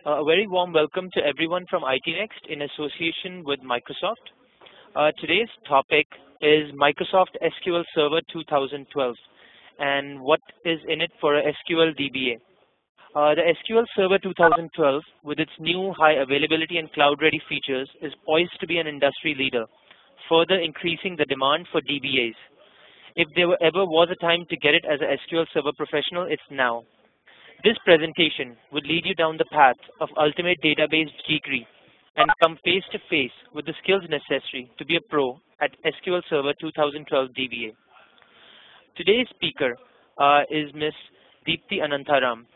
A very warm welcome to everyone from IT Next in association with Microsoft. Today's topic is Microsoft SQL Server 2012 and what is in it for a SQL DBA. The SQL Server 2012, with its new high availability and cloud-ready features, is poised to be an industry leader, further increasing the demand for DBAs. If there ever was a time to get it as a SQL Server professional, it's now. This presentation would lead you down the path of ultimate database geekery and come face to face with the skills necessary to be a pro at SQL Server 2012 DBA. Today's speaker is Ms. Deepthi Anantharam.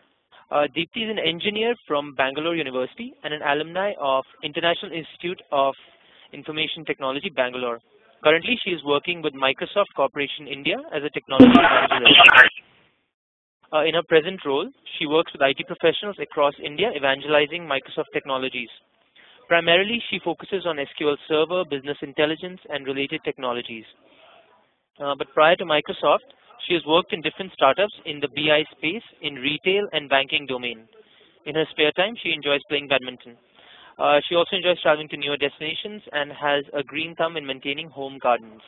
Deepthi is an engineer from Bengaluru University and an alumni of International Institute of Information Technology, Bangalore. Currently, she is working with Microsoft Corporation India as a technology evangelist. In her present role, she works with IT professionals across India evangelizing Microsoft technologies. Primarily, she focuses on SQL Server, business intelligence, and related technologies. But prior to Microsoft, she has worked in different startups in the BI space, in retail and banking domain. In her spare time, she enjoys playing badminton. She also enjoys traveling to newer destinations and has a green thumb in maintaining home gardens.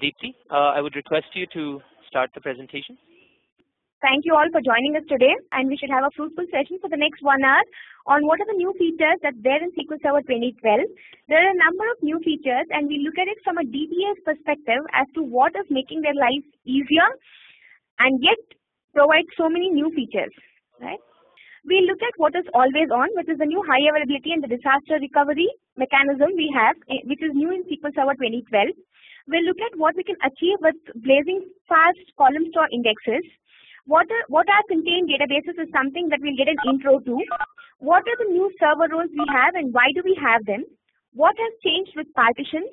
Deepthi, I would request you to start the presentation. Thank you all for joining us today, and we should have a fruitful session for the next 1 hour on what are the new features that there in SQL Server 2012. There are a number of new features, and we look at it from a DBA's perspective as to what is making their lives easier and yet provide so many new features. Right? We look at what is always on, which is the new high availability and the disaster recovery mechanism we have, which is new in SQL Server 2012. We'll look at what we can achieve with blazing fast column store indexes. What are contained databases is something that we'll get an intro to. What are the new server roles we have and why do we have them? What has changed with partitions?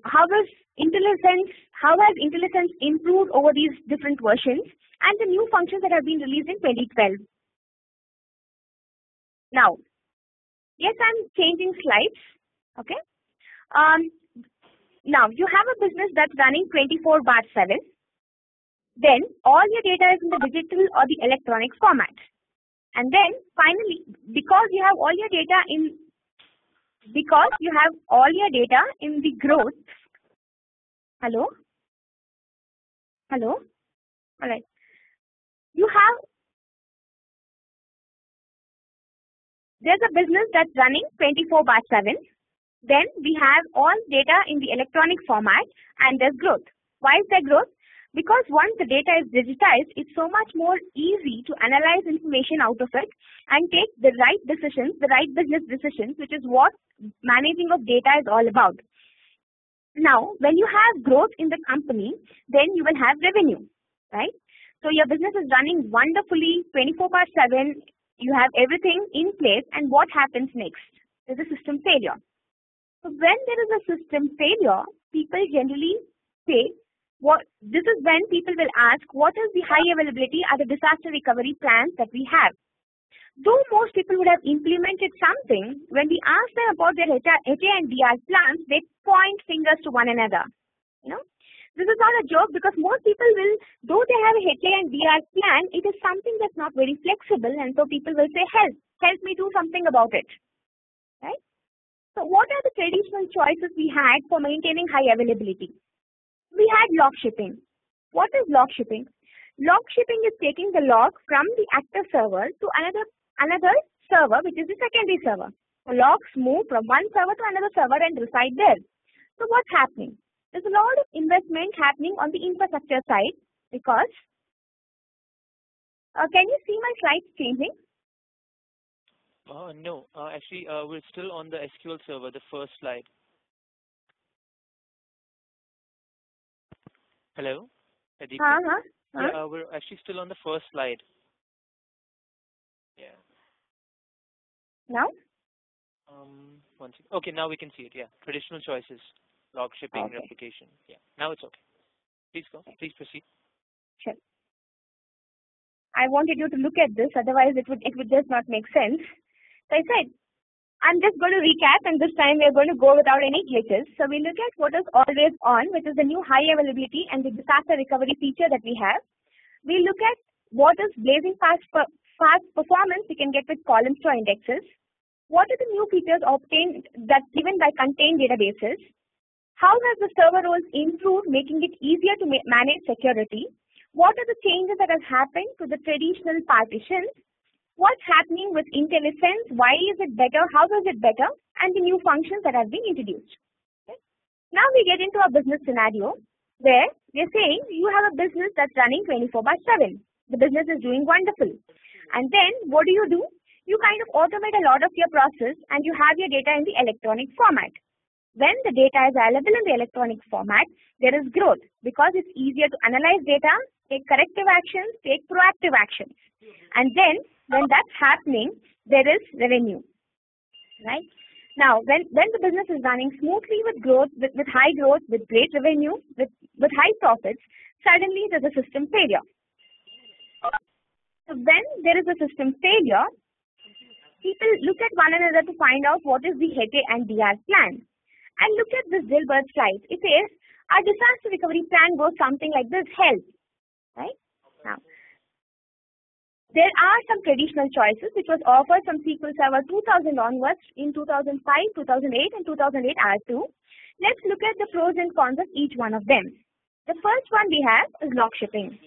How has intellisense improved over these different versions? And the new functions that have been released in 2012. Now, yes, I'm changing slides. Okay. Now, you have a business that's running 24/7. Then all your data is in the digital or the electronic format. And then finally, because you have all your data in the growth. Hello? All right. There's a business that's running 24/7. Then we have all data in the electronic format and there's growth. Why is there growth? Because once the data is digitized, it's so much more easy to analyze information out of it and take the right decisions, the right business decisions, which is what managing of data is all about. Now, when you have growth in the company, then you will have revenue, right? So your business is running wonderfully 24/7. You have everything in place, and what happens next? There's a system failure. So when there is a system failure, people generally say, this is when people will ask, what is the high availability or the disaster recovery plans that we have? Though most people would have implemented something, when we ask them about their HA&DR plans, they point fingers to one another. This is not a joke because most people will, though they have a HA&DR plan, it is something that's not very flexible, and so people will say, help me do something about it. Right? So what are the traditional choices we had for maintaining high availability? We had log shipping. What is log shipping? Log shipping is taking the log from the active server to another server, which is the secondary server. So logs move from one server to another server and reside there. So what's happening? There's a lot of investment happening on the infrastructure side because, can you see my slides changing? No, actually, we're still on the SQL Server, the first slide. Hello? Yeah, we're actually still on the first slide. Yeah. Now? One second. Okay, now we can see it. Yeah. Traditional choices, log shipping, replication. Yeah. Now it's okay. Please go. Please proceed. Sure. I wanted you to look at this, otherwise it would just not make sense. So I said, I'm just going to recap, and this time we're going to go without any glitches. So we look at what is always on, which is the new high availability and the disaster recovery feature that we have. We look at what is blazing fast fast performance we can get with column store indexes. What are the new features obtained that's given by contained databases? How has the server roles improved, making it easier to manage security? What are the changes that have happened to the traditional partitions? What's happening with IntelliSense? Why is it better? How is it better? And the new functions that have been introduced. Okay. Now we get into a business scenario where we're saying you have a business that's running 24/7. The business is doing wonderful. And then what do? You kind of automate a lot of your process and you have your data in the electronic format. When the data is available in the electronic format, there is growth because it's easier to analyze data, take corrective actions, take proactive actions. And then when that's happening, there is revenue, right? Now, when the business is running smoothly with growth, with high growth, with great revenue, with high profits, suddenly there's a system failure. So when there is a system failure, people look at one another to find out what is the HETE and DR plan. And look at this Dilbert slide. It says, our disaster recovery plan goes something like this, help, right? Now, there are some traditional choices which was offered from SQL Server 2000 onwards in 2005, 2008 and 2008 R2. Let's look at the pros and cons of each one of them. The first one we have is log shipping.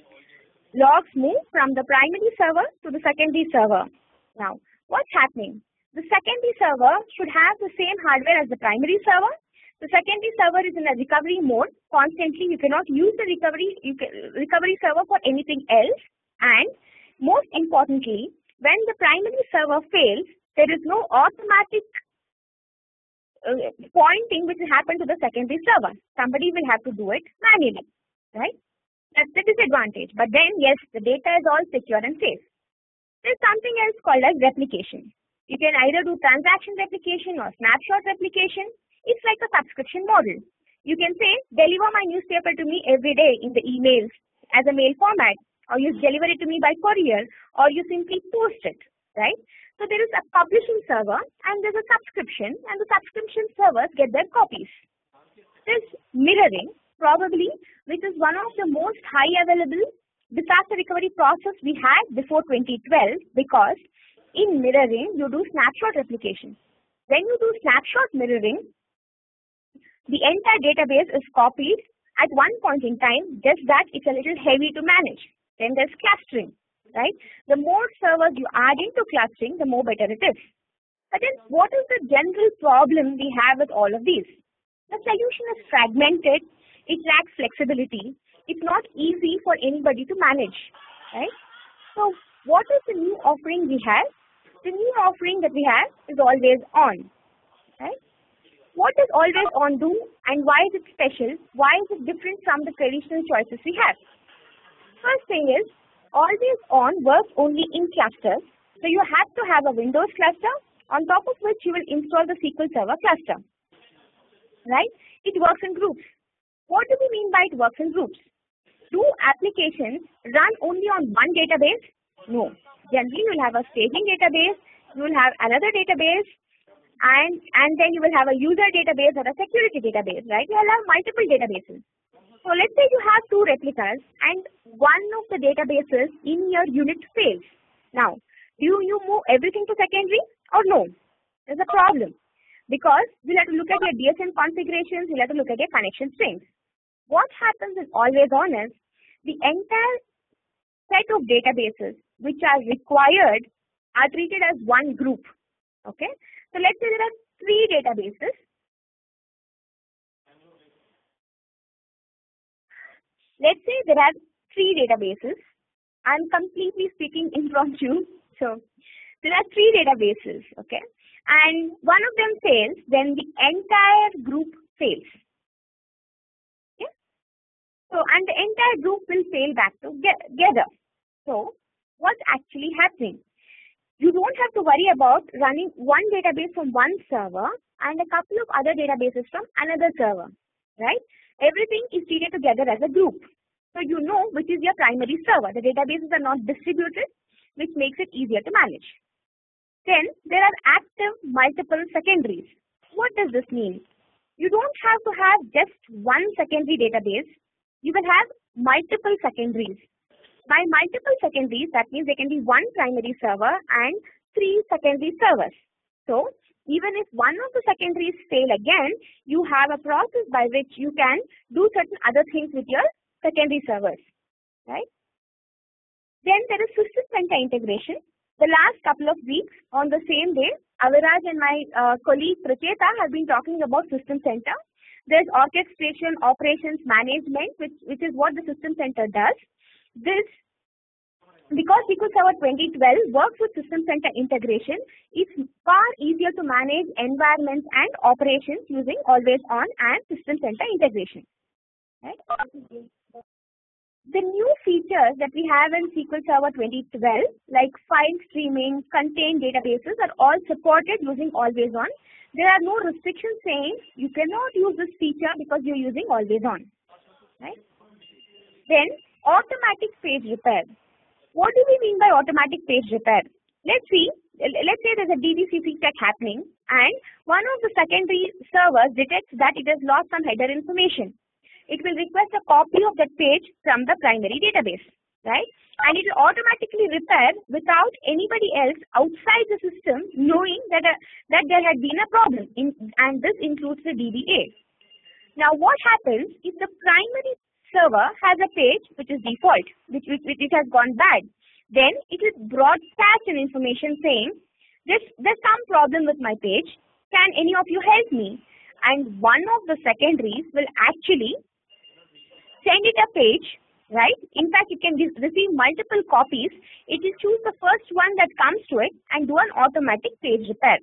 Logs move from the primary server to the secondary server. Now, what's happening? The secondary server should have the same hardware as the primary server. The secondary server is in a recovery mode constantly. You cannot use the recovery server for anything else. And most importantly, when the primary server fails, there is no automatic pointing which will happen to the secondary server. Somebody will have to do it manually, right? That's the disadvantage. But then, yes, the data is all secure and safe. There's something else called as replication. You can either do transaction replication or snapshot replication. It's like a subscription model. You can say, deliver my newspaper to me every day in the emails as a mail format, or you deliver it to me by courier, or you simply post it, right? So there is a publishing server and there's a subscription, and the subscription servers get their copies. There's mirroring, probably, which is one of the most high available disaster recovery process we had before 2012, because in mirroring, you do snapshot replication. When you do snapshot mirroring, the entire database is copied at one point in time, just that it's a little heavy to manage. Then there's clustering, right? The more servers you add into clustering, the more better it is. But then what is the general problem we have with all of these? The solution is fragmented, it lacks flexibility, it's not easy for anybody to manage, right? So what is the new offering we have? The new offering that we have is always on, right? What does always on do and why is it special? Why is it different from the traditional choices we have? First thing is, always on works only in clusters. So you have to have a Windows cluster on top of which you will install the SQL Server cluster, right? It works in groups. What do we mean by it works in groups? Do applications run only on one database? No. Generally, you will have a staging database, you will have another database, and then you will have a user database or a security database, right? You will have multiple databases. So let's say you have two replicas and one of the databases in your unit fails. Now, do you move everything to secondary or no? There's a problem because you'll have to look at your DSM configurations, you'll have to look at your connection strings. What happens is always on is the entire set of databases which are required are treated as one group. Okay, so let's say there are three databases. Let's say there are three databases. I'm completely speaking impromptu. So there are three databases, okay, and one of them fails, then the entire group fails. Okay, so and the entire group will fail back together. So what's actually happening? You don't have to worry about running one database from one server and a couple of other databases from another server, right? Everything is treated together as a group. So you know which is your primary server. The databases are not distributed, which makes it easier to manage. Then there are active multiple secondaries. What does this mean? You don't have to have just one secondary database. You will have multiple secondaries. By multiple secondaries, that means there can be one primary server and 3 secondary servers. So even if one of the secondaries fail again, you have a process by which you can do certain other things with your secondary servers, right? Then there is system center integration. The last couple of weeks on the same day, Aviraj and my colleague Pracheta have been talking about system center. There's orchestration, operations, management, which is what the system center does. This, because SQL Server 2012 works with system center integration, it's far easier to manage environments and operations using always on and system center integration. Right? The new features that we have in SQL Server 2012, like file streaming, contained databases, are all supported using always on. There are no restrictions saying you cannot use this feature because you're using always on. Right? Then automatic page repair. What do we mean by automatic page repair? Let's say there's a DBCC check happening and one of the secondary servers detects that it has lost some header information. It will request a copy of that page from the primary database, right? And it will automatically repair without anybody else outside the system knowing that there had been a problem, and this includes the DBA. Now what happens if the primary server has a page which is default, which has gone bad? Then it will broadcast an information saying, there's some problem with my page, can any of you help me? And one of the secondaries will actually send it a page, right? In fact, it can receive multiple copies. It will choose the first one that comes to it and do an automatic page repair.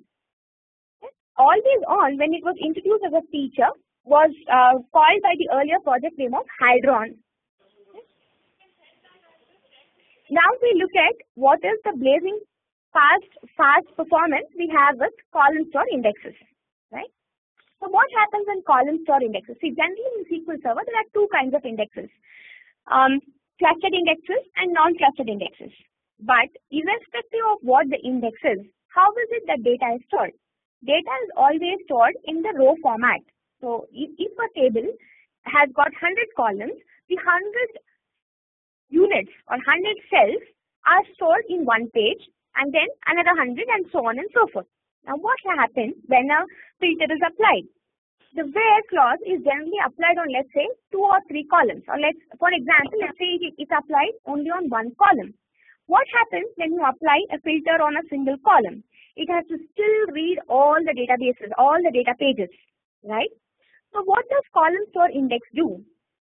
Always on, when it was introduced as a feature, was called by the earlier project name of Hadron. Now we look at what is the blazing fast performance we have with column store indexes, right? So what happens in column store indexes? See, generally in SQL Server there are two kinds of indexes, clustered indexes and non-clustered indexes. But irrespective of what the index is, how is it that data is stored? Data is always stored in the row format. So if a table has got 100 columns, the 100 units or 100 cells are stored in one page, and then another 100, and so on and so forth. Now what happens when a filter is applied? The where clause is generally applied on, let's say, 2 or 3 columns. Or for example, let's say it's applied only on one column. What happens when you apply a filter on a single column? It has to still read all the databases, all the data pages, right? So what does column store index do?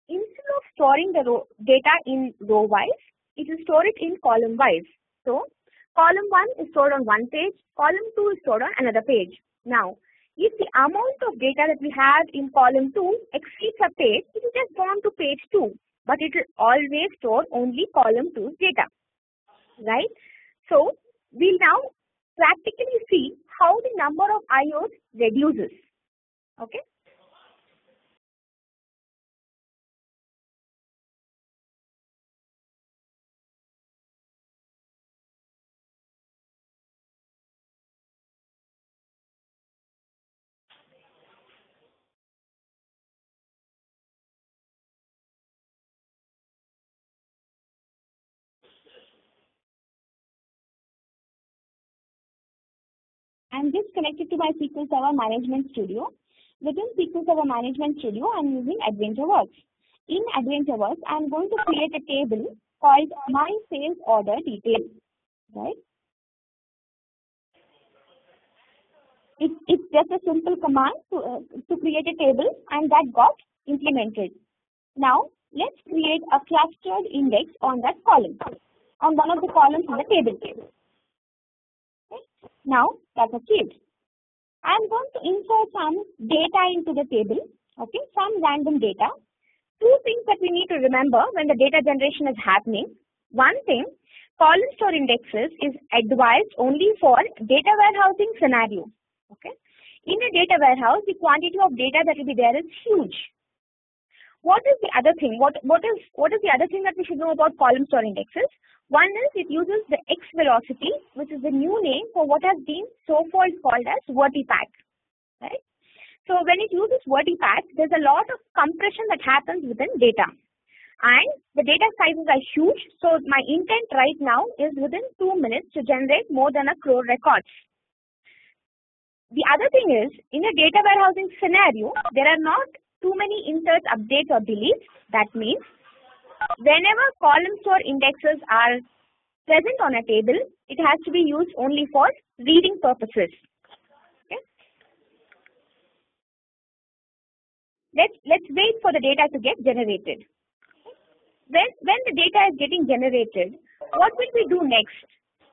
Instead of storing the data in row wise, it will store it in column wise. So column 1 is stored on one page, column 2 is stored on another page. Now, if the amount of data that we have in column 2 exceeds a page, it will just go on to page 2, but it will always store only column 2's data, right? So we'll now practically see how the number of IOs reduces, okay? I'm just connected to my SQL Server Management Studio. Within SQL Server Management Studio, I'm using AdventureWorks. In AdventureWorks, I'm going to create a table called My Sales Order Details, right? It's just a simple command to create a table, and that got implemented. Now, let's create a clustered index on that column, on one of the columns in the table. Okay. Now, that's achieved. I'm going to insert some data into the table, okay, some random data. Two things that we need to remember when the data generation is happening. One thing, column store indexes is advised only for data warehousing scenario. Okay. In a data warehouse, the quantity of data that will be there is huge. What is the other thing? What is the other thing that we should know about column store indexes? One is it uses the X velocity, which is the new name for what has been so called as vertipath. Right? So when it uses vertipath, there's a lot of compression that happens within data. and the data sizes are huge. So my intent right now is within 2 minutes to generate more than 1 crore records. The other thing is, in a data warehousing scenario, there are not too many inserts, updates or deletes. That means whenever columns or indexes are present on a table, it has to be used only for reading purposes. Okay. Let's wait for the data to get generated. When the data is getting generated, what will we do next?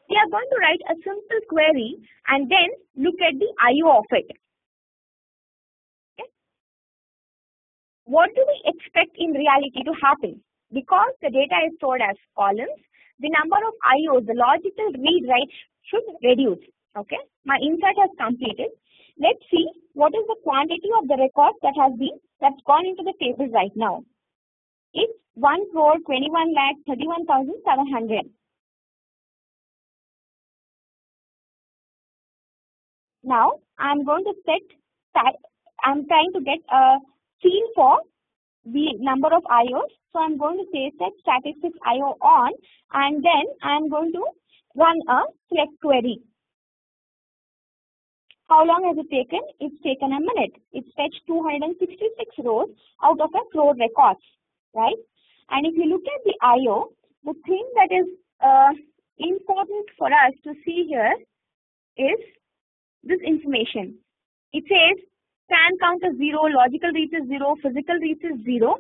We are going to write a simple query and then look at the I/O of it. Okay. What do we expect in reality to happen? Because the data is stored as columns, the number of I/Os, the logical read-write should reduce. Okay. My insert has completed. Let's see what is the quantity of the records that's gone into the table right now. It's 1,21,31,700. Now I'm going to I'm trying to get a field for the number of IOs. So I'm going to say set statistics IO on, and then I'm going to run a select query. How long has it taken? It's taken a minute. It's fetched 266 rows out of 1 crore records, right? And if you look at the IO, the thing that is important for us to see here is this information. It says scan count is 0, logical reads is 0, physical reads is 0.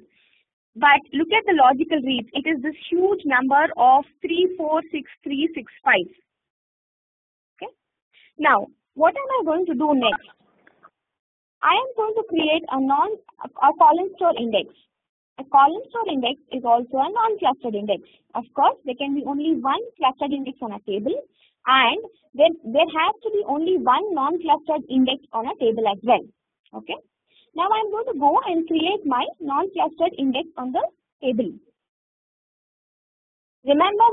But look at the logical reads. It is this huge number of 346365. Okay. Now, what am I going to do next? I am going to create a column store index. A column store index is also a non-clustered index. Of course, there can be only one clustered index on a table, and there has to be only one non-clustered index on a table as well. Okay. Now I am going to go and create my non-clustered index on the table. Remember,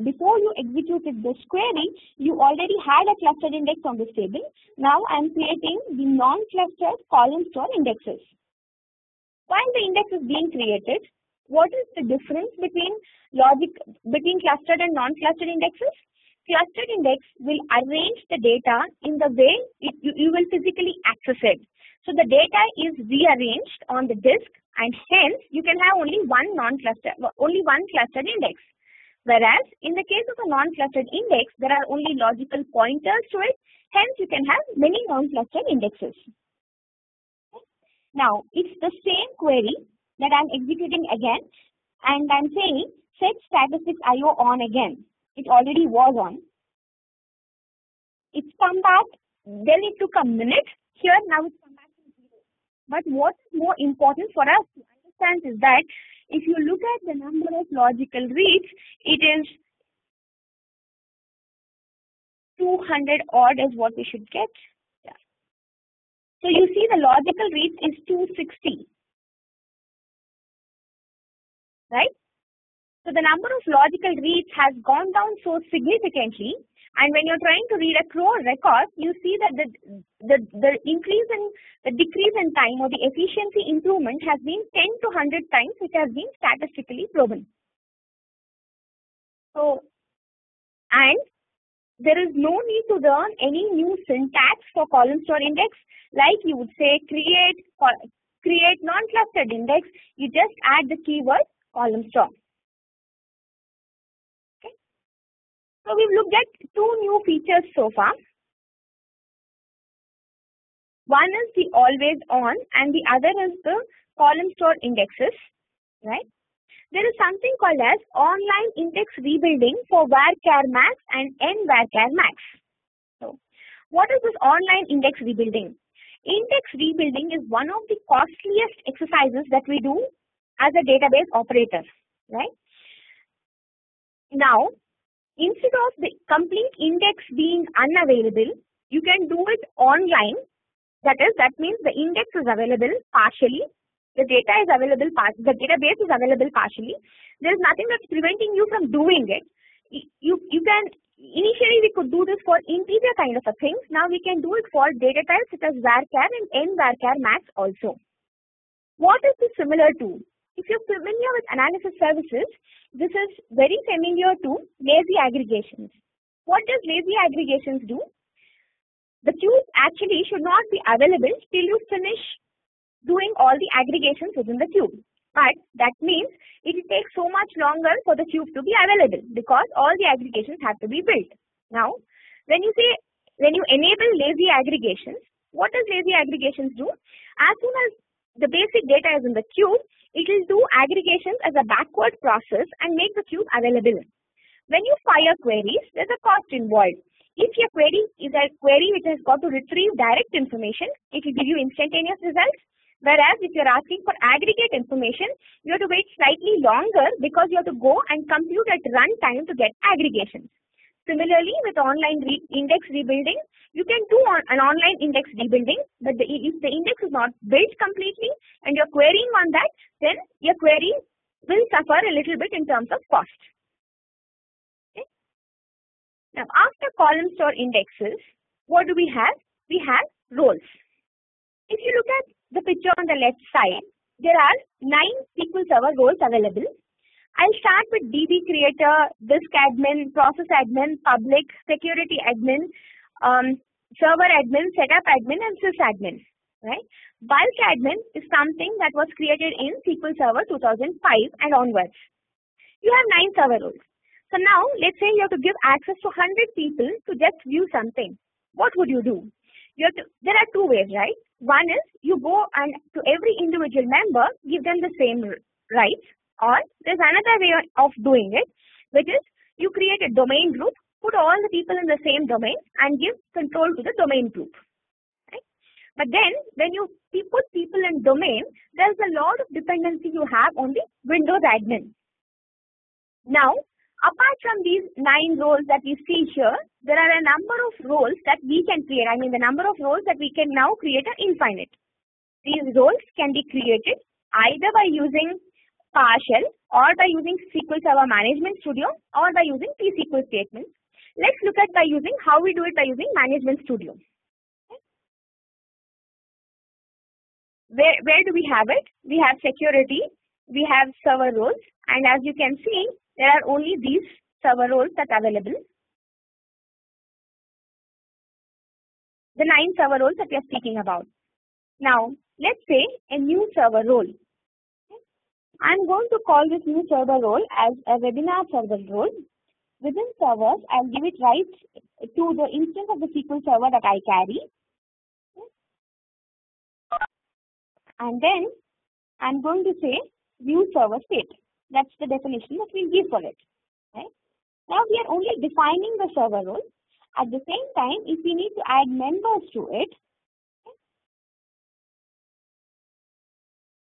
before you executed this query, you already had a clustered index on this table. Now I am creating the non-clustered column store indexes. While the index is being created, what is the difference between clustered and non-clustered indexes? Clustered index will arrange the data in the way you will physically access it. So the data is rearranged on the disk, and hence you can have only one clustered index. Whereas in the case of a non-clustered index, there are only logical pointers to it. Hence you can have many non-clustered indexes. Now it's the same query that I'm executing again, and I'm saying set statistics IO on again. It already was on. It's come back. Then it took a minute. Here now it's come back to 0. But what is more important for us to understand is that if you look at the number of logical reads, it is 200 odd is what we should get. Yeah. So you see the logical reads is 260. Right? So the number of logical reads has gone down so significantly, and when you're trying to read a crore record, you see that the increase in the decrease in time or the efficiency improvement has been 10 to 100 times, which has been statistically proven. So, and there is no need to learn any new syntax for column store index. Like you would say create non-clustered index, you just add the keyword column store. So we've looked at two new features so far. One is the always on, and the other is the column store indexes, right? There is something called as online index rebuilding for varchar max and n-varchar max. So what is this online index rebuilding? Index rebuilding is one of the costliest exercises that we do as a database operator, right? Now, instead of the complete index being unavailable, you can do it online. That means the index is available partially, the data is available, the database is available partially. There is nothing that's preventing you from doing it. You can, initially we could do this for integer kind of a things. Now we can do it for data types such as varchar and n-varchar max also. What is this similar to? if you're familiar with analysis services, this is very familiar to lazy aggregations. What does lazy aggregations do? The queue actually should not be available till you finish doing all the aggregations within the queue. But that means it will take so much longer for the queue to be available because all the aggregations have to be built. Now, when you enable lazy aggregations, what does lazy aggregations do? As soon as the basic data is in the queue, it will do aggregations as a backward process and make the queue available. When you fire queries, there's a cost involved. If your query is a query which has got to retrieve direct information, it will give you instantaneous results. Whereas if you're asking for aggregate information, you have to wait slightly longer because you have to go and compute at runtime to get aggregations. Similarly, with online index rebuilding, you can do an online index rebuilding, but if the index is not built completely and you're querying on that, then your query will suffer a little bit in terms of cost. Okay. Now, after column store indexes, what do we have? We have roles. If you look at the picture on the left side, there are 9 SQL Server roles available. I'll start with DB creator, disk admin, process admin, public, security admin, server admin, setup admin, and sysadmin. Right? Bulk admin is something that was created in SQL Server 2005 and onwards. You have 9 server roles. So now, let's say you have to give access to 100 people to just view something. What would you do? There are 2 ways, right? One is you go and to every individual member, give them the same rights. Or there's another way of doing it, which is you create a domain group, put all the people in the same domain and give control to the domain group. Right? But then when you put people in domain, there's a lot of dependency you have on the Windows admin. Now, apart from these 9 roles that we see here, there are a number of roles that we can create. I mean, the number of roles that we can now create are infinite. These roles can be created either by using PowerShell or by using SQL Server Management Studio or by using T-SQL statements. Let's look at how we do it by using Management Studio. Where do we have it? We have security, we have server roles, and as you can see, there are only these server roles that are available. The 9 server roles that we are speaking about. Now, let's say a new server role. I'm going to call this new server role as a webinar server role. Within servers, I'll give it rights to the instance of the SQL Server that I carry. And then I'm going to say view server state. That's the definition that we'll give for it. Right? Now we are only defining the server role. At the same time, if we need to add members to it,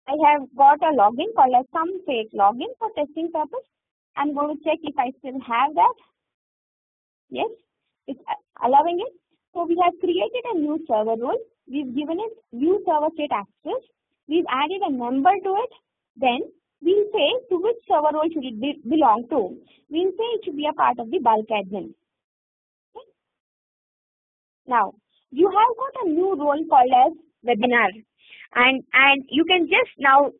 I have got a login called as some fake login for testing purpose. I'm going to check if I still have that. Yes, it's allowing it. So we have created a new server role. We've given it view server state access. We've added a member to it. Then we'll say to which server role should it belong to. We'll say it should be a part of the bulk admin. Okay. Now, you have got a new role called as webinar. And you can just now,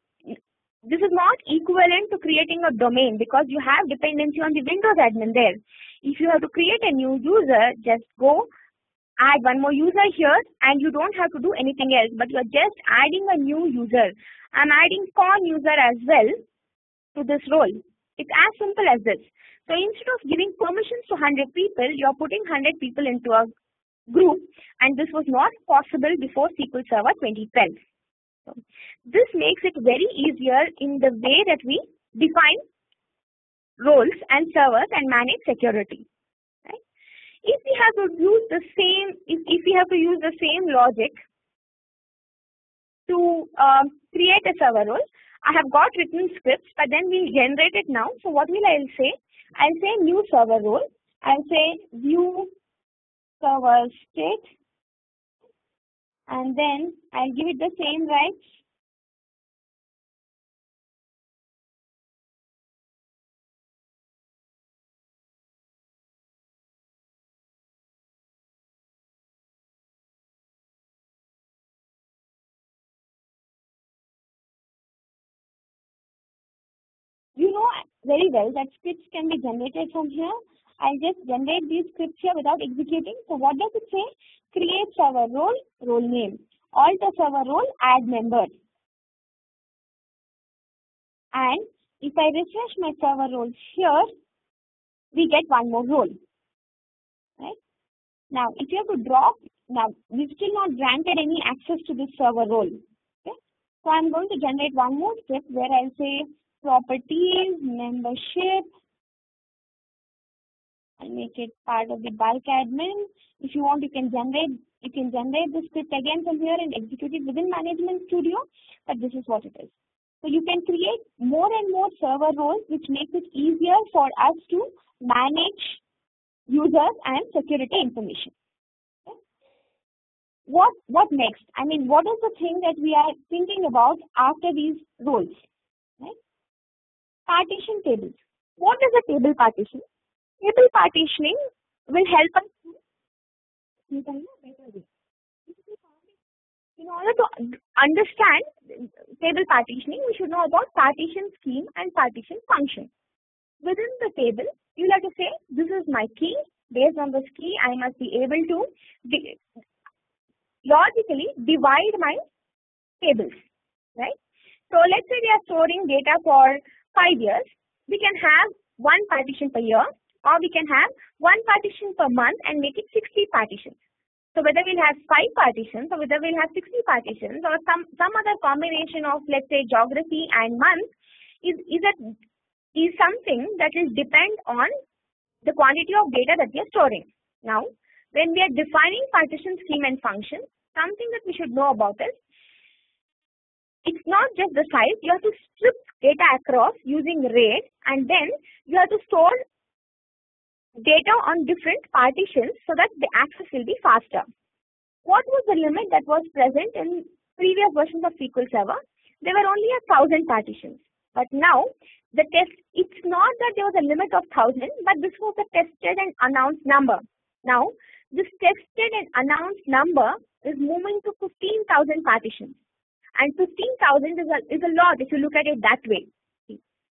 this is not equivalent to creating a domain because you have dependency on the Windows admin there. If you have to create a new user, just go add one more user here and you don't have to do anything else, but you are just adding a new user. I'm adding con user as well to this role. It's as simple as this. So instead of giving permissions to 100 people, you're putting 100 people into a group, and this was not possible before SQL Server 2012. So this makes it very easier in the way that we define roles and servers and manage security. Right? If we have to use the same, if we have to use the same logic to create a server role, I have got written scripts, but then we'll generate it now. So what will I say? I'll say new server role. I'll say view server state, and then I'll give it the same rights. know very well that scripts can be generated from here. I'll just generate these scripts here without executing. So what does it say? Create server role, role name. Alter server role, add member. And if I refresh my server roles here, we get one more role. Right? Now, if you have to drop, now we've still not granted any access to this server role. Okay? So I'm going to generate one more script where I'll say properties, membership. I'll make it part of the bulk admin. If you want, you can generate the script again from here and execute it within Management Studio. But this is what it is. So you can create more and more server roles, which makes it easier for us to manage users and security information. Okay. What next? I mean, what is the thing that we are thinking about after these roles? Right? Partition tables. What is a table partition? Table partitioning will help us to better way. In order to understand table partitioning, we should know about partition scheme and partition function. Within the table, you'll have to say, this is my key. Based on this key, I must be able to logically divide my tables, right? So let's say we are storing data for 5 years. We can have one partition per year, or we can have one partition per month and make it 60 partitions. So whether we'll have 5 partitions or whether we'll have 60 partitions or some other combination of, let's say, geography and month is something that will depend on the quantity of data that we are storing. Now, when we are defining partition scheme and function, something that we should know about is, it's not just the size. You have to strip data across using RAID, and then you have to store data on different partitions so that the access will be faster. What was the limit that was present in previous versions of SQL Server? There were only 1,000 partitions. But now, it's not that there was a limit of 1,000, but this was the tested and announced number. Now, this tested and announced number is moving to 15,000 partitions. And 15,000 is a lot if you look at it that way.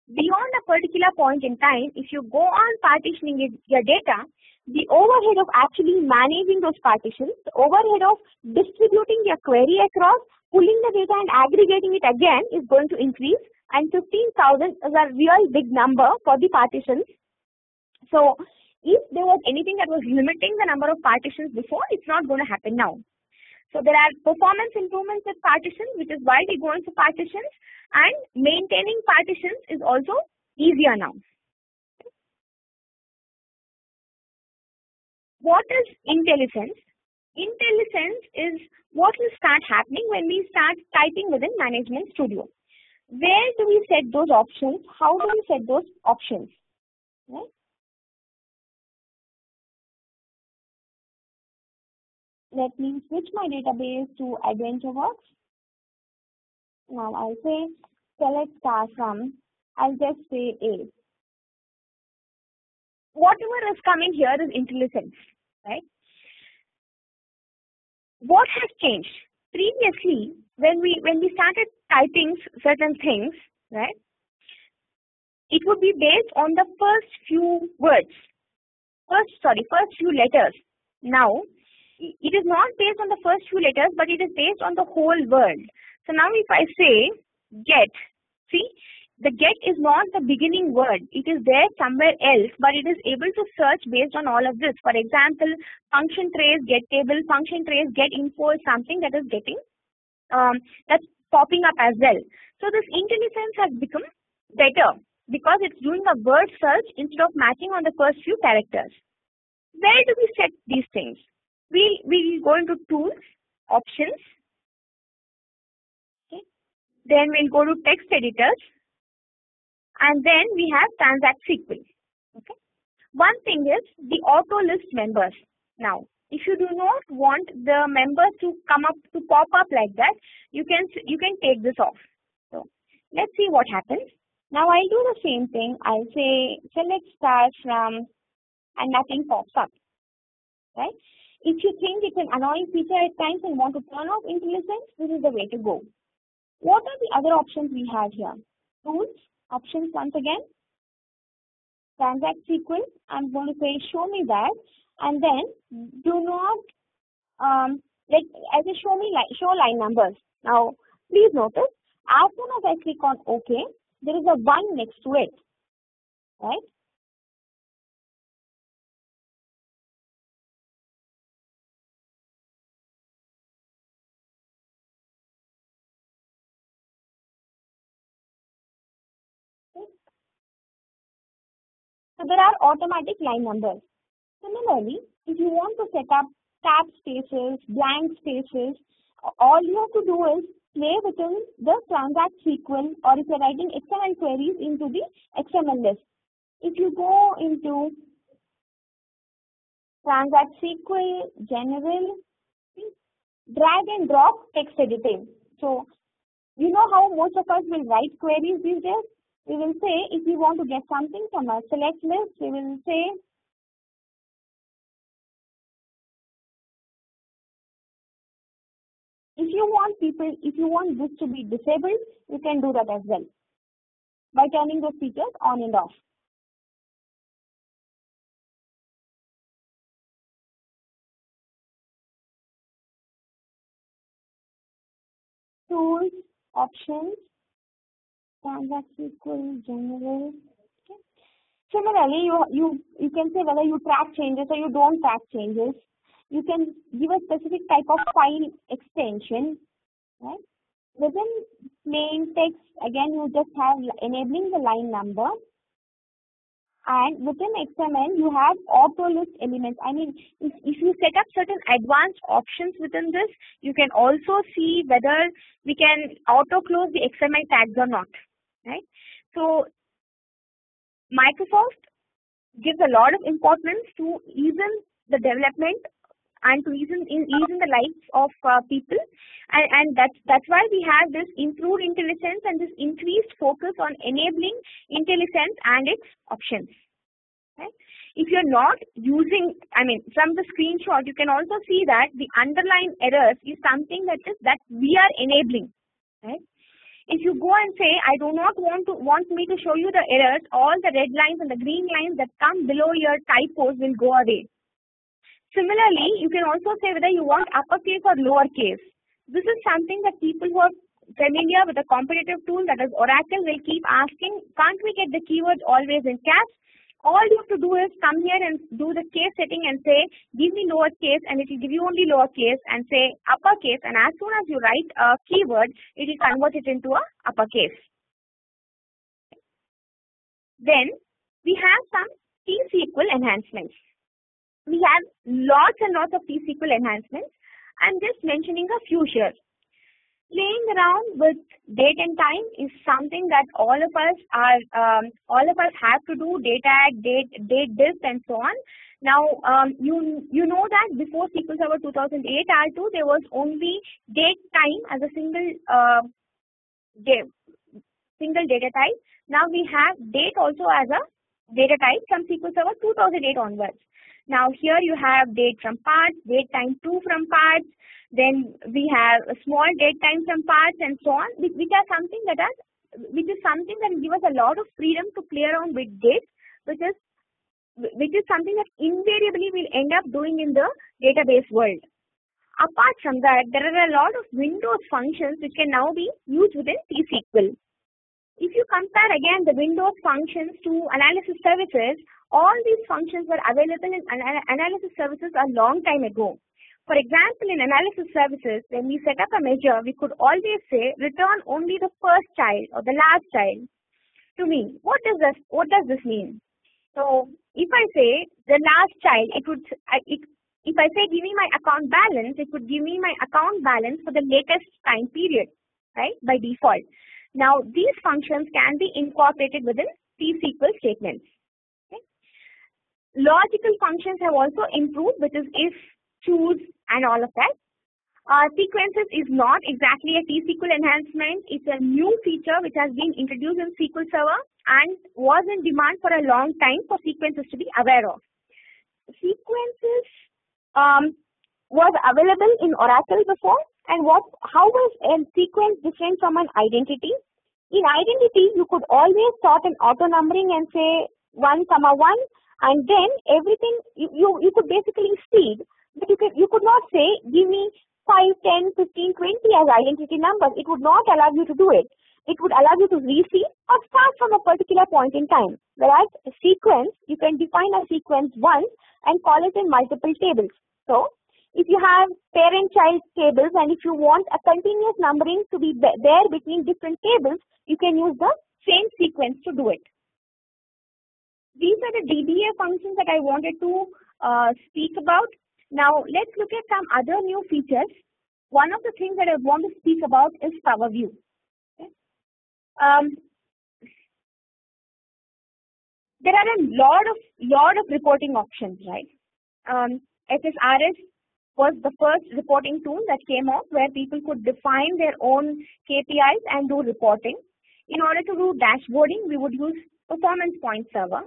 Beyond a particular point in time, if you go on partitioning your data, the overhead of actually managing those partitions, the overhead of distributing your query across, pulling the data and aggregating it again is going to increase, and 15,000 is a real big number for the partitions. So if there was anything that was limiting the number of partitions before, it's not going to happen now. So there are performance improvements with partitions, which is why we go into partitions, and maintaining partitions is also easier now. What is IntelliSense? IntelliSense is what will start happening when we start typing within Management Studio. Where do we set those options? How do we set those options? Right? Let me switch my database to AdventureWorks. Now I'll say select star from, I'll just say A. Whatever is coming here is IntelliSense, right? What has changed? Previously, when we started typing certain things, right, it would be based on the first few words, first few letters. Now, it is not based on the first few letters, but it is based on the whole word. So now if I say get, see, the get is not the beginning word. It is there somewhere else, but it is able to search based on all of this. For example, function trace, get table, function trace, get info is something that is getting, that's popping up as well. So this IntelliSense has become better because it's doing a word search instead of matching on the first few characters. Where do we set these things? We go into tools, options, okay. Then we'll go to text editors, and then we have transact SQL. Okay. One thing is the auto list members. Now, if you do not want the members to pop up like that, you can take this off. So let's see what happens. Now I'll do the same thing. I'll say select stars from, and nothing pops up. Right? If you think it's an annoying feature at times and want to turn off IntelliSense, this is the way to go. What are the other options we have here? Tools, options once again. Transact SQL. I'm going to say show me that, and then do not like as a show line numbers. Now please notice, as soon as I click on OK, there is a 1 next to it, right? So there are automatic line numbers. Similarly, if you want to set up tab spaces, blank spaces, all you have to do is play within the transact SQL, or if you're writing XML queries into the XML list. If you go into transact SQL, general, drag and drop text editing. So you know how most of us will write queries these days? We will say, if we want to get something from a select list, we will say if you want this to be disabled, you can do that as well by turning those features on and off. Tools, options, transact SQL, general. Okay. Similarly, you can say whether you track changes or you don't track changes. You can give a specific type of file extension, right? Within plain text, again, you just have enabling the line number. And within XML, you have auto list elements. I mean, if you set up certain advanced options within this, you can also see whether we can auto close the XML tags or not, right? So Microsoft gives a lot of importance to even the development and to even the lives of people, and that's why we have this improved intelligence and this increased focus on enabling intelligence and its options. Right? If you're not using, I mean, from the screenshot, you can also see that the underlying errors is something that we are enabling. Right? If you go and say, I do not want me to show you the errors, all the red lines and the green lines that come below your typos will go away. Similarly, you can also say whether you want uppercase or lowercase. This is something that people who are familiar with a competitive tool that is Oracle will keep asking, can't we get the keywords always in caps? All you have to do is come here and do the case setting and say, give me lowercase, and it will give you only lowercase, and say uppercase, and as soon as you write a keyword, it will convert it into a uppercase. Then we have some T-SQL enhancements. We have lots and lots of T-SQL enhancements. I'm just mentioning a few here. Playing around with date and time is something that all of us have to do. Date add, date diff, and so on. Now you know that before SQL Server 2008 R2, there was only date time as a single data type. Now we have date also as a data type from SQL Server 2008 onwards. Now here you have date from parts, date time 2 from parts, then we have a small date time from parts, and so on, which is something that give us a lot of freedom to play around with dates, which is something that invariably we'll end up doing in the database world. Apart from that, there are a lot of Windows functions which can now be used within T-SQL. If you compare again the Windows functions to analysis services, all these functions were available in analysis services a long time ago. For example, in analysis services, when we set up a measure, we could always say return only the first child or the last child. To me, what does this mean? So if I say the last child, if I say give me my account balance, it would give me my account balance for the latest time period, right, by default. Now these functions can be incorporated within T-SQL statements. Okay. Logical functions have also improved, which is if, choose, and all of that. Sequences is not exactly a T-SQL enhancement. It's a new feature which has been introduced in SQL Server and was in demand for a long time for sequences to be aware of. Sequences was available in Oracle before, and how was a sequence different from an identity? In identity, you could always sort an auto numbering and say 1, 1, and then everything you could basically seed, but you could not say give me 5, 10, 15, 20 as identity numbers. It would not allow you to do it. It would allow you to reseed or start from a particular point in time. Whereas a sequence, you can define a sequence once and call it in multiple tables. So if you have parent-child tables and if you want a continuous numbering to be there between different tables, you can use the same sequence to do it. These are the DBA functions that I wanted to speak about. Now let's look at some other new features. One of the things that I want to speak about is Power View. Okay. There are a lot of reporting options, right? SSRS was the first reporting tool that came out where people could define their own KPIs and do reporting. In order to do dashboarding, we would use Performance Point Server.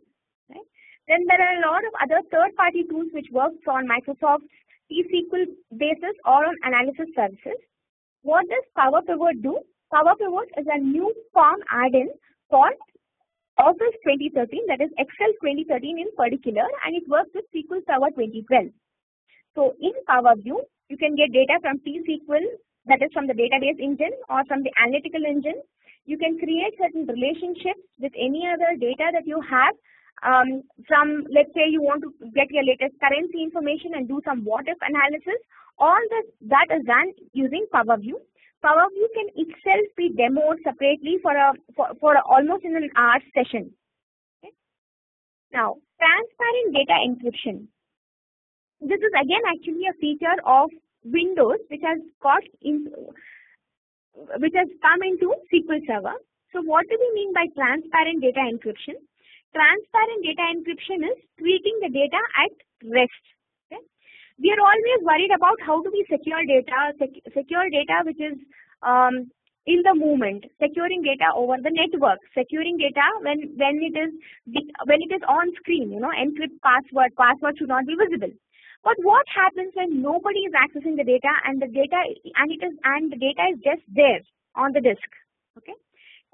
Right? Then there are a lot of other third-party tools which work on Microsoft's T-SQL basis or on analysis services. What does Power Pivot do? Power Pivot is a new form add-in for Office 2013, that is Excel 2013 in particular, and it works with SQL Server 2012. So in Power View, you can get data from T-SQL, that is from the database engine or from the analytical engine. You can create certain relationships with any other data that you have. From, let's say you want to get your latest currency information and do some what-if analysis. All that is done using Power View. Power View can itself be demoed separately for almost in an hour session. Okay. Now, transparent data encryption. This is again actually a feature of Windows which has come into SQL Server. So what do we mean by transparent data encryption? Transparent data encryption is treating the data at rest. Okay? We are always worried about how do we secure data, which is in the moment, securing data over the network, securing data when it is on screen, encrypt password should not be visible. But what happens when nobody is accessing the data and the data is just there on the disk? Okay.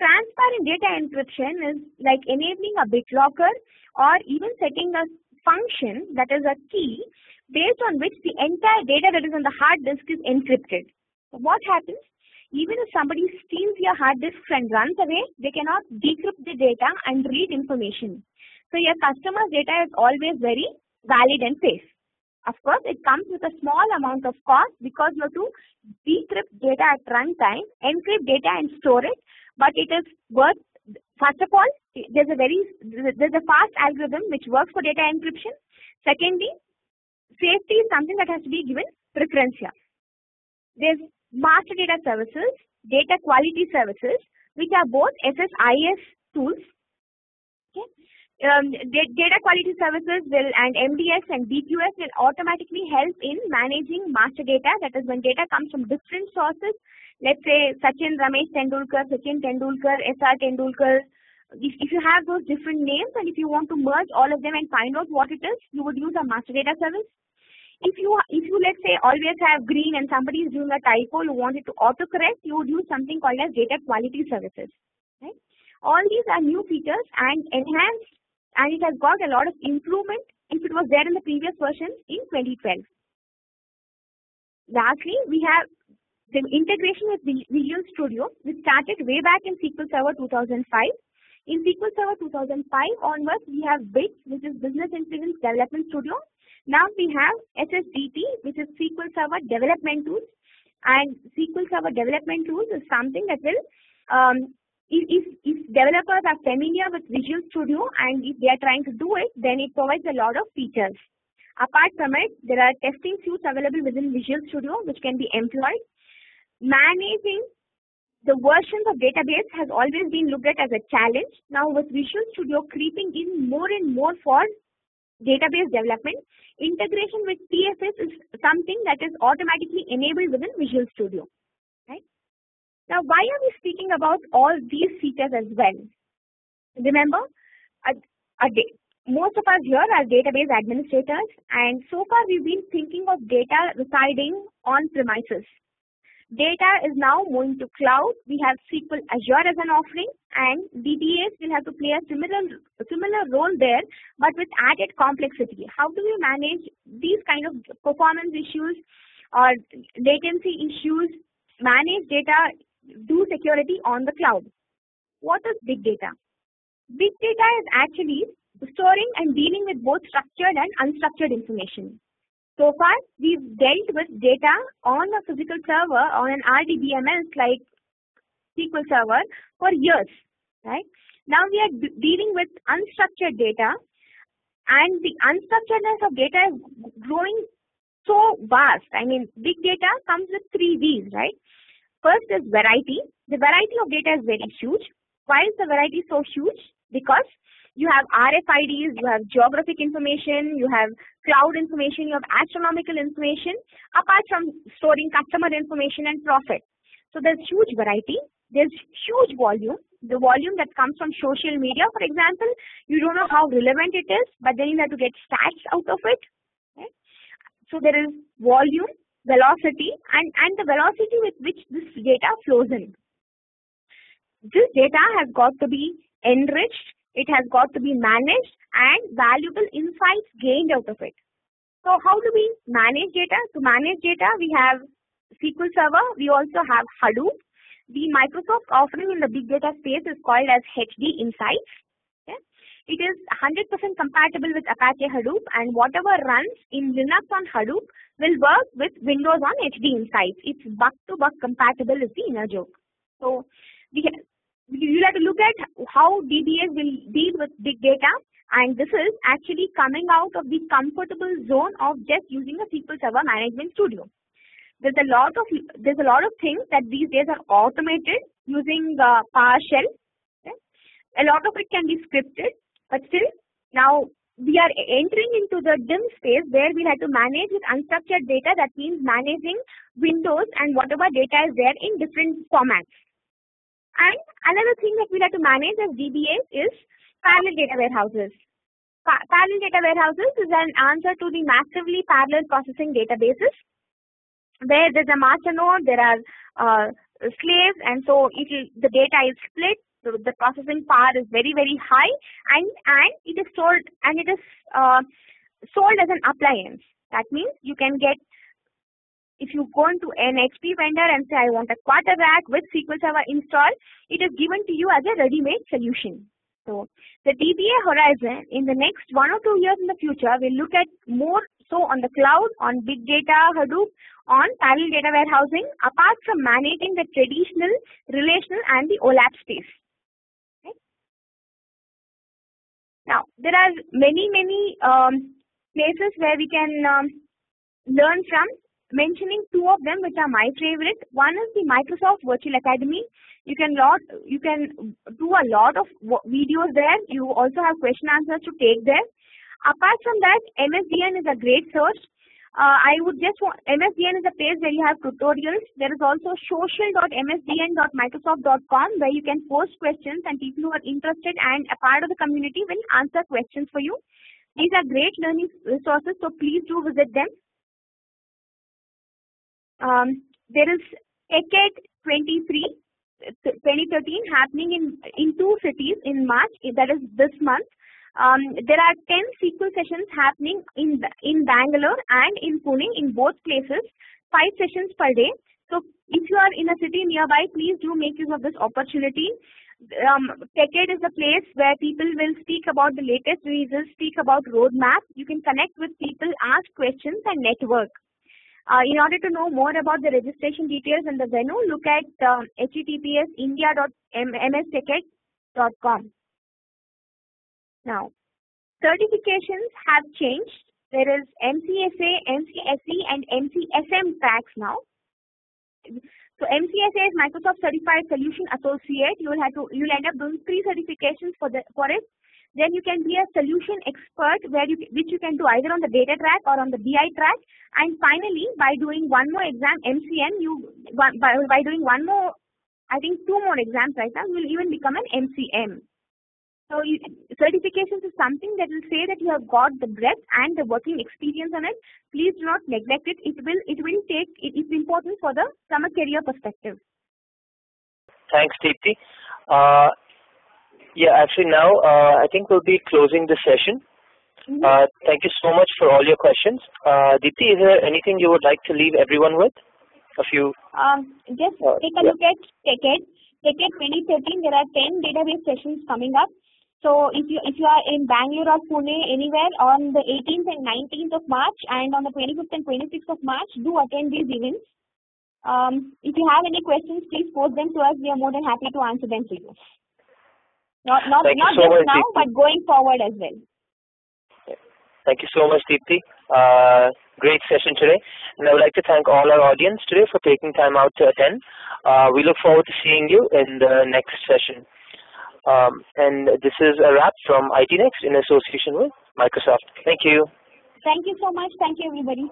Transparent data encryption is like enabling a BitLocker or even setting a function that is a key based on which the entire data that is on the hard disk is encrypted. So what happens? Even if somebody steals your hard disk and runs away, they cannot decrypt the data and read information. So your customer's data is always very valid and safe. Of course, it comes with a small amount of cost because you have to decrypt data at runtime, encrypt data and store it. But it is worth, first of all, there's a fast algorithm which works for data encryption. Secondly, safety is something that has to be given preference here. There's master data services, data quality services, which are both SSIS tools. Okay. Data quality services and MDS and DQS will automatically help in managing master data. That is when data comes from different sources. Let's say Sachin Ramesh Tendulkar, Sachin Tendulkar, SR Tendulkar. If you have those different names and if you want to merge all of them and find out what it is, you would use a master data service. If you let's say always have green and somebody is doing a typo, you want it to autocorrect, you would use something called as data quality services. Right? All these are new features and enhanced, and it has got a lot of improvement if it was there in the previous version in 2012. Lastly, we have the integration with Visual Studio, which started way back in SQL Server 2005. In SQL Server 2005 onwards, we have BIT, which is Business Intelligence Development Studio. Now we have SSDT, which is SQL Server Development Tools. And SQL Server Development Tools is something that will, if developers are familiar with Visual Studio and if they are trying to do it, then it provides a lot of features. Apart from it, there are testing suites available within Visual Studio, which can be employed. Managing the versions of database has always been looked at as a challenge. Now with Visual Studio creeping in more and more for database development, integration with TFS is something that is automatically enabled within Visual Studio. Right? Now, why are we speaking about all these features as well? Remember, most of us here are database administrators, and so far we've been thinking of data residing on premises. Data is now moving to cloud. We have SQL Azure as an offering, and DBAs will have to play a similar role there, but with added complexity. How do we manage these kind of performance issues or latency issues, manage data, do security on the cloud? What is big data? Big data is actually storing and dealing with both structured and unstructured information. So far, we've dealt with data on a physical server, on an RDBMS like SQL Server for years, right? Now we are dealing with unstructured data, and the unstructuredness of data is growing so vast. I mean, big data comes with 3 V's, right? First is variety. The variety of data is very huge. Why is the variety so huge? Because you have RFIDs, you have geographic information, you have cloud information, you have astronomical information, apart from storing customer information and profit. So there's huge variety, there's huge volume. The volume that comes from social media, for example, you don't know how relevant it is, but then you have to get stats out of it. Okay? So there is volume, velocity, and the velocity with which this data flows in. This data has got to be enriched, it has got to be managed, and valuable insights gained out of it. So how do we manage data? To manage data, we have SQL Server, we also have Hadoop. The Microsoft offering in the big data space is called as HD Insights. Okay? It is 100% compatible with Apache Hadoop, and whatever runs in Linux on Hadoop will work with Windows on HD Insights. It's bug-to-bug compatible is the inner joke. So you'll have to look at how DBAs will deal with big data, and this is actually coming out of the comfortable zone of just using a SQL Server Management Studio. There's a lot of things that these days are automated using PowerShell. Okay? A lot of it can be scripted, but still now we are entering into the dim space where we have to manage with unstructured data. That means managing windows and whatever data is there in different formats. And another thing that we have to manage as DBAs is parallel data warehouses. Parallel data warehouses is an answer to the massively parallel processing databases, where there's a master node, there are slaves, and so the data is split. So the processing power is very, very high, and it is stored and it is sold as an appliance. That means you can get, if you go into an HP vendor and say, I want a quarter rack with SQL Server installed, it is given to you as a ready-made solution. So the DBA horizon in the next 1 or 2 years in the future will look at more so on the cloud, on big data, Hadoop, on parallel data warehousing, apart from managing the traditional, relational, and the OLAP space. Okay? Now, there are many places where we can learn from. Mentioning 2 of them which are my favorite. One is the Microsoft Virtual Academy. You can do a lot of videos there. You also have question answers to take there. Apart from that, MSDN is a great source. MSDN is a place where you have tutorials. There is also social.msdn.microsoft.com where you can post questions, and people who are interested and a part of the community will answer questions for you. These are great learning resources, so please do visit them. There is TechEd 2013 happening in 2 cities in March, that is this month. There are 10 SQL sessions happening in Bengaluru and in Pune, in both places, 5 sessions per day. So if you are in a city nearby, please do make use of this opportunity. TechEd is a place where people will speak about the latest releases, speak about roadmap. You can connect with people, ask questions, and network. In order to know more about the registration details and the venue, look at https://india.msteched.com. Now, certifications have changed. There is MCSA, MCSE, and MCSM tracks now. So MCSA is Microsoft Certified Solution Associate. You'll end up doing 3 certifications for it. Then you can be a solution expert, which you can do either on the data track or on the BI track. And finally, by doing one more exam, MCM, by doing one more, I think 2 more exams right now, you will even become an MCM. So certifications is something that will say that you have got the breadth and the working experience on it. Please do not neglect it. It is important from a career perspective. Thanks, Deepthi. Yeah, actually now I think we'll be closing the session. Thank you so much for all your questions. Deepthi, is there anything you would like to leave everyone with? Just take a look at TechEd. TechEd 2013. There are 10 database sessions coming up. So if you are in Bengaluru or Pune, anywhere on the 18th and 19th of March and on the 25th and 26th of March, do attend these events. If you have any questions, please post them to us. We are more than happy to answer them to you. Not just now, but going forward as well. Thank you so much, Deepthi. Great session today. And I would like to thank all our audience today for taking time out to attend. We look forward to seeing you in the next session. And this is a wrap from IT Next in association with Microsoft. Thank you. Thank you so much. Thank you, everybody.